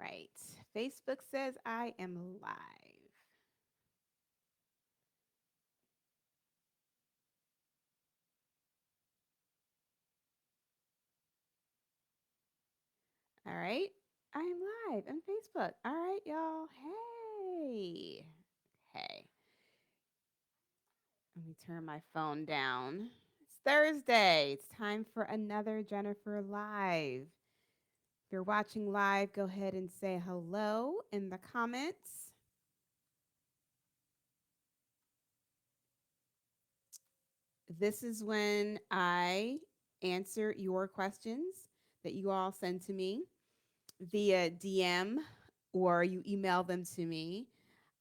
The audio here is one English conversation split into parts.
Right. Facebook says I am live. All right. I am live on Facebook. All right, y'all. Hey. Hey. Let me turn my phone down. It's Thursday. It's time for another Jennifer Live. If you're watching live, go ahead and say hello in the comments. This is when I answer your questions that you all send to me via DM or you email them to me.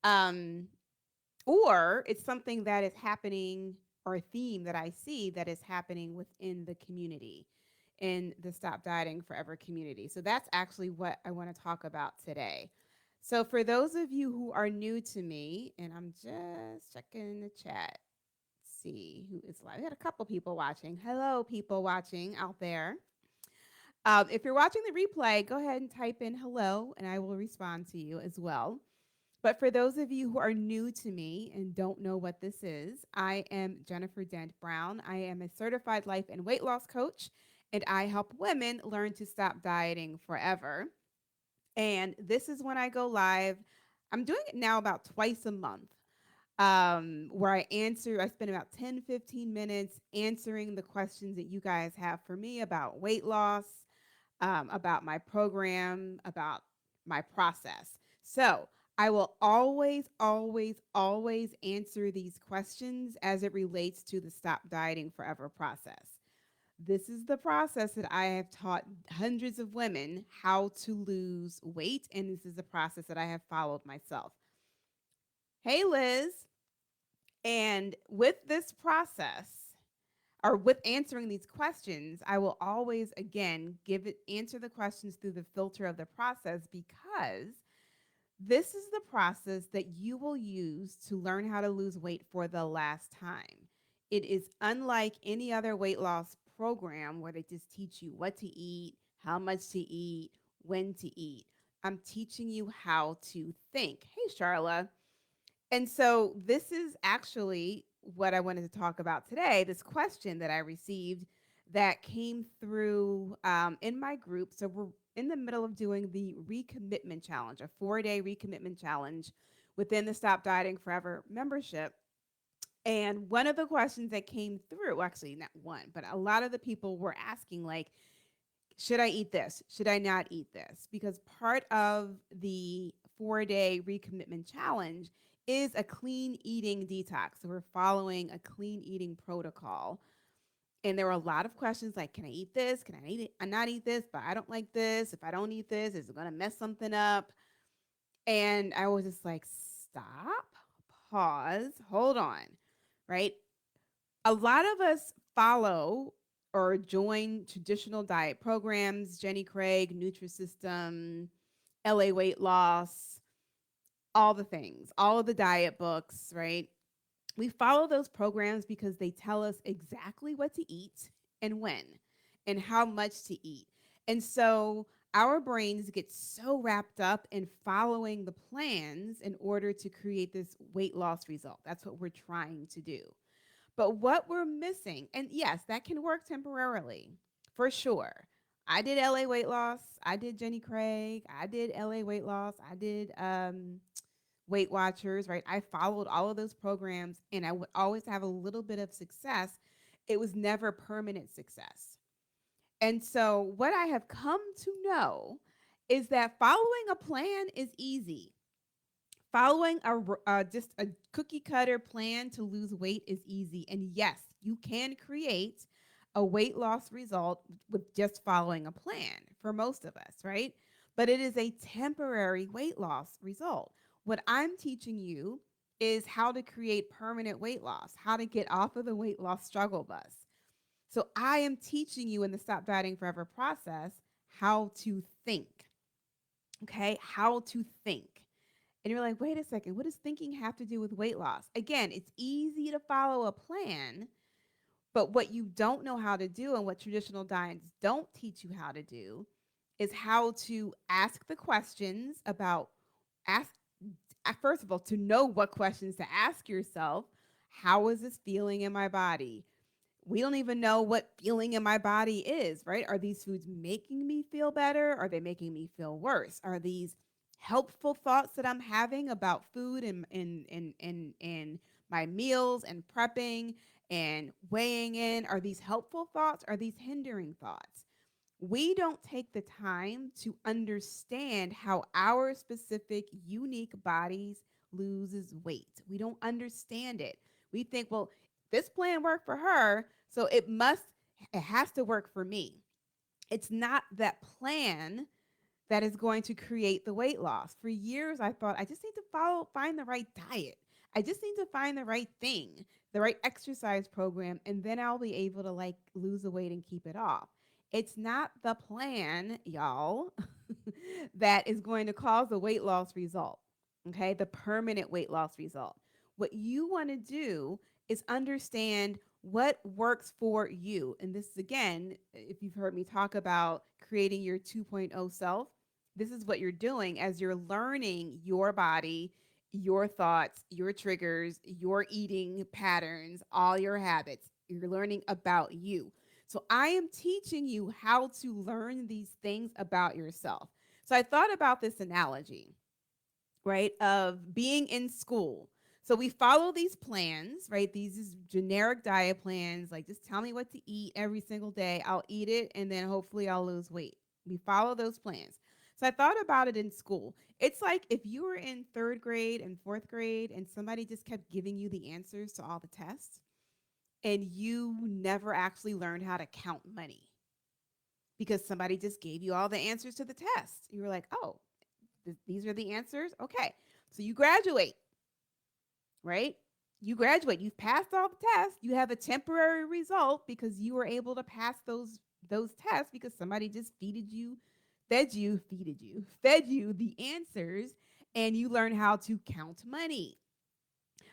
Um, or it's something that is happening or a theme that I see that is happening within the community, in the Stop Dieting Forever community. So that's actually what I want to talk about today. So for those of you who are new to me, and I'm just checking the chat, see who is live. We had a couple people watching. Hello, people watching out there. If you're watching the replay, go ahead and type in hello, and I will respond to you as well. But for those of you who are new to me and don't know what this is, I am Jennifer Dent Brown. I am a certified life and weight loss coach, and I help women learn to stop dieting forever. And this is when I go live. I'm doing it now about twice a month, where I spend about 10, 15 minutes answering the questions that you guys have for me about weight loss, about my program, about my process. So I will always, always, always answer these questions as it relates to the Stop Dieting Forever process. This is the process that I have taught hundreds of women how to lose weight, and this is the process that I have followed myself. Hey, Liz. And with this process, or with answering these questions, I will always again answer the questions through the filter of the process, because this is the process that you will use to learn how to lose weight for the last time. It is unlike any other weight loss program where they just teach you what to eat, how much to eat, when to eat. I'm teaching you how to think. Hey, Charla. And so this is actually what I wanted to talk about today, this question that I received that came through in my group. So we're in the middle of doing the recommitment challenge, a 4-day recommitment challenge within the Stop Dieting Forever membership. And one of the questions that came through, actually not one, but a lot of the people were asking, like, should I eat this? Should I not eat this? Because part of the 4-day recommitment challenge is a clean eating detox. So we're following a clean eating protocol. And there were a lot of questions like, can I eat this? Can I eat it? I not eat this, but I don't like this. If I don't eat this, is it going to mess something up? And I was just like, stop, pause, hold on, right? A lot of us follow or join traditional diet programs, Jenny Craig, Nutrisystem, LA Weight Loss, all the things, all of the diet books, right? We follow those programs because they tell us exactly what to eat and when and how much to eat. And so our brains get so wrapped up in following the plans in order to create this weight loss result. That's what we're trying to do. But what we're missing, and yes, that can work temporarily for sure. I did LA weight loss. I did Jenny Craig. I did LA weight loss. I did Weight Watchers, right? I followed all of those programs and I would always have a little bit of success. It was never permanent success. And so, what I have come to know is that following a plan is easy. Following just a cookie cutter plan to lose weight is easy. And yes, you can create a weight loss result with just following a plan for most of us, right? But it is a temporary weight loss result. What I'm teaching you is how to create permanent weight loss, how to get off of the weight loss struggle bus. So I am teaching you in the Stop Dieting Forever process how to think, okay? How to think. And you're like, wait a second, what does thinking have to do with weight loss? Again, it's easy to follow a plan, but what you don't know how to do and what traditional diets don't teach you how to do is how to ask the questions about ask first of all, to know what questions to ask yourself. How is this feeling in my body? We don't even know what feeling in my body is, right? Are these foods making me feel better? Are they making me feel worse? Are these helpful thoughts that I'm having about food and my meals and prepping and weighing in? Are these helpful thoughts? Are these hindering thoughts? We don't take the time to understand how our specific unique bodies loses weight. We don't understand it. We think, well, this plan worked for her, so it has to work for me. It's not that plan that is going to create the weight loss. For years, I thought I just need to find the right diet. I just need to find the right thing, the right exercise program, and then I'll be able to like lose the weight and keep it off. It's not the plan, y'all, that is going to cause the weight loss result. Okay, the permanent weight loss result. What you want to do is understand what works for you. And this is again, if you've heard me talk about creating your 2.0 self, this is what you're doing as you're learning your body, your thoughts, your triggers, your eating patterns, all your habits. You're learning about you. So I am teaching you how to learn these things about yourself. So I thought about this analogy, right, of being in school. So we follow these plans, right? These is generic diet plans, like just tell me what to eat every single day. I'll eat it and then hopefully I'll lose weight. We follow those plans. So I thought about it in school. It's like if you were in third grade and fourth grade and somebody just kept giving you the answers to all the tests and you never actually learned how to count money because somebody just gave you all the answers to the test. You were like, oh, these are the answers. Okay. So you graduate, right? You graduate. You've passed all the tests. You have a temporary result because you were able to pass those tests because somebody just fed you the answers and you learn how to count money.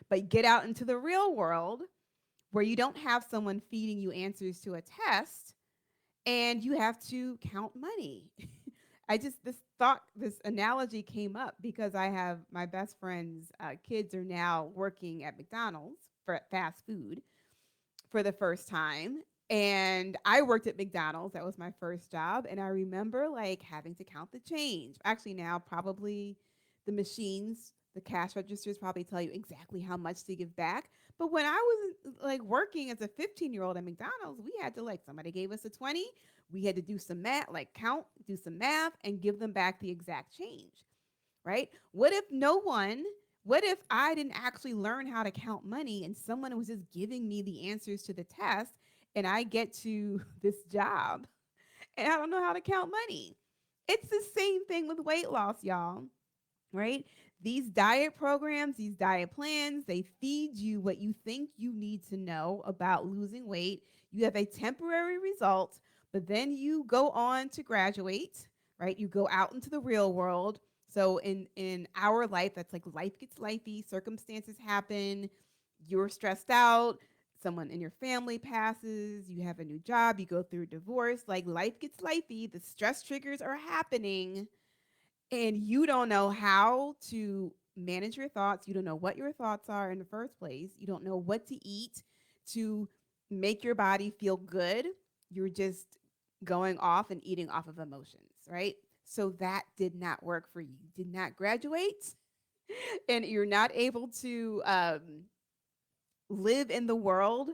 But get out into the real world where you don't have someone feeding you answers to a test and you have to count money. This analogy came up because I have my best friend's kids are now working at McDonald's for fast food for the first time. And I worked at McDonald's. That was my first job. And I remember like having to count the change. Actually, now probably the machines, the cash registers probably tell you exactly how much to give back. But when I was like working as a 15-year-old at McDonald's, we had to like somebody gave us a 20. We had to do some math, like count, do some math, and give them back the exact change, right? What if I didn't actually learn how to count money and someone was just giving me the answers to the test and I get to this job and I don't know how to count money? It's the same thing with weight loss, y'all, right? These diet programs, these diet plans, they feed you what you think you need to know about losing weight. You have a temporary result, but then you go on to graduate, right? You go out into the real world. So in our life, that's like life gets lifey, circumstances happen, you're stressed out, someone in your family passes, you have a new job, you go through a divorce, like life gets lifey, the stress triggers are happening and you don't know how to manage your thoughts. You don't know what your thoughts are in the first place. You don't know what to eat to make your body feel good. You're just going off and eating off of emotions, right? So that did not work for you. You did not graduate, and you're not able to live in the world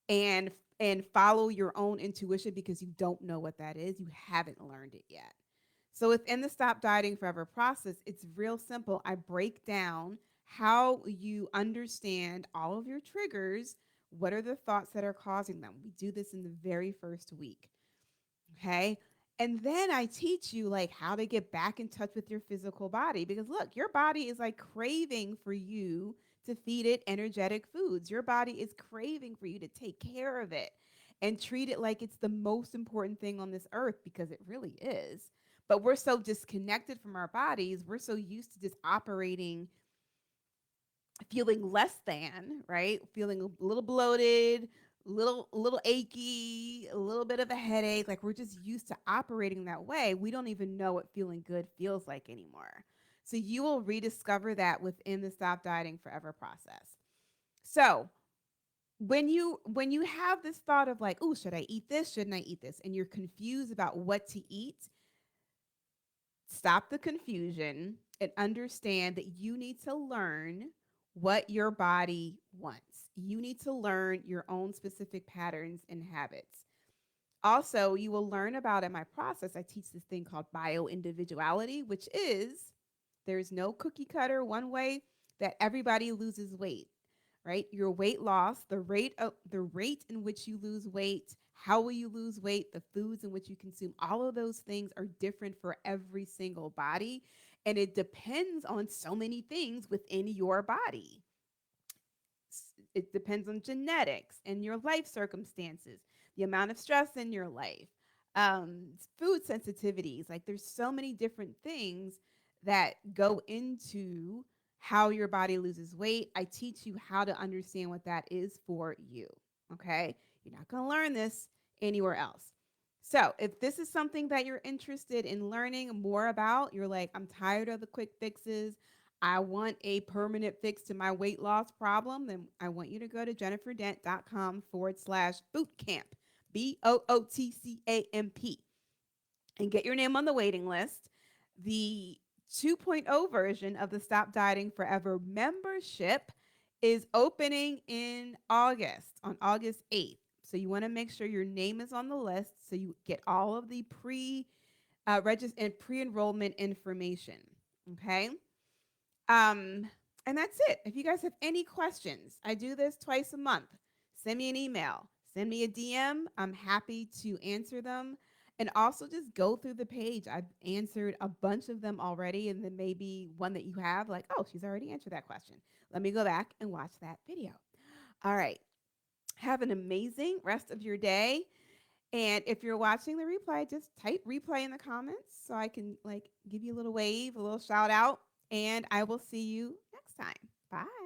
and follow your own intuition because you don't know what that is. You haven't learned it yet. So within the Stop Dieting Forever process, it's real simple. I break down how you understand all of your triggers. What are the thoughts that are causing them? We do this in the very first week. Okay. And then I teach you like how to get back in touch with your physical body because look, your body is like craving for you to feed it energetic foods. Your body is craving for you to take care of it and treat it like it's the most important thing on this earth because it really is. But we're so disconnected from our bodies. We're so used to just operating, feeling less than, right? Feeling a little bloated, little achy, a little bit of a headache. Like we're just used to operating that way. We don't even know what feeling good feels like anymore. So you will rediscover that within the Stop Dieting Forever process. So when you have this thought of like, oh, should I eat this? Shouldn't I eat this? And you're confused about what to eat, stop the confusion and understand that you need to learn what your body wants. You need to learn your own specific patterns and habits. Also, you will learn about in my process, I teach this thing called bio individuality, which is there's no cookie cutter one way that everybody loses weight, right? Your weight loss, the rate in which you lose weight, how will you lose weight, the foods in which you consume, all of those things are different for every single body. And it depends on so many things within your body. It depends on genetics and your life circumstances, the amount of stress in your life, food sensitivities. Like there's so many different things that go into how your body loses weight. I teach you how to understand what that is for you. Okay. You're not going to learn this anywhere else. So, if this is something that you're interested in learning more about, you're like, I'm tired of the quick fixes. I want a permanent fix to my weight loss problem, then I want you to go to jenniferdent.com/bootcamp, BOOTCAMP, and get your name on the waiting list. The 2.0 version of the Stop Dieting Forever membership is opening in August, on August 8th. So you want to make sure your name is on the list so you get all of the and pre-enrollment information. Okay. And that's it. If you guys have any questions, I do this twice a month. Send me an email, send me a DM. I'm happy to answer them. And also just go through the page. I've answered a bunch of them already, and then maybe one that you have, like, oh, she's already answered that question. Let me go back and watch that video. All right. Have an amazing rest of your day. And if you're watching the replay, just type replay in the comments so I can like give you a little wave, a little shout out, and I will see you next time. Bye.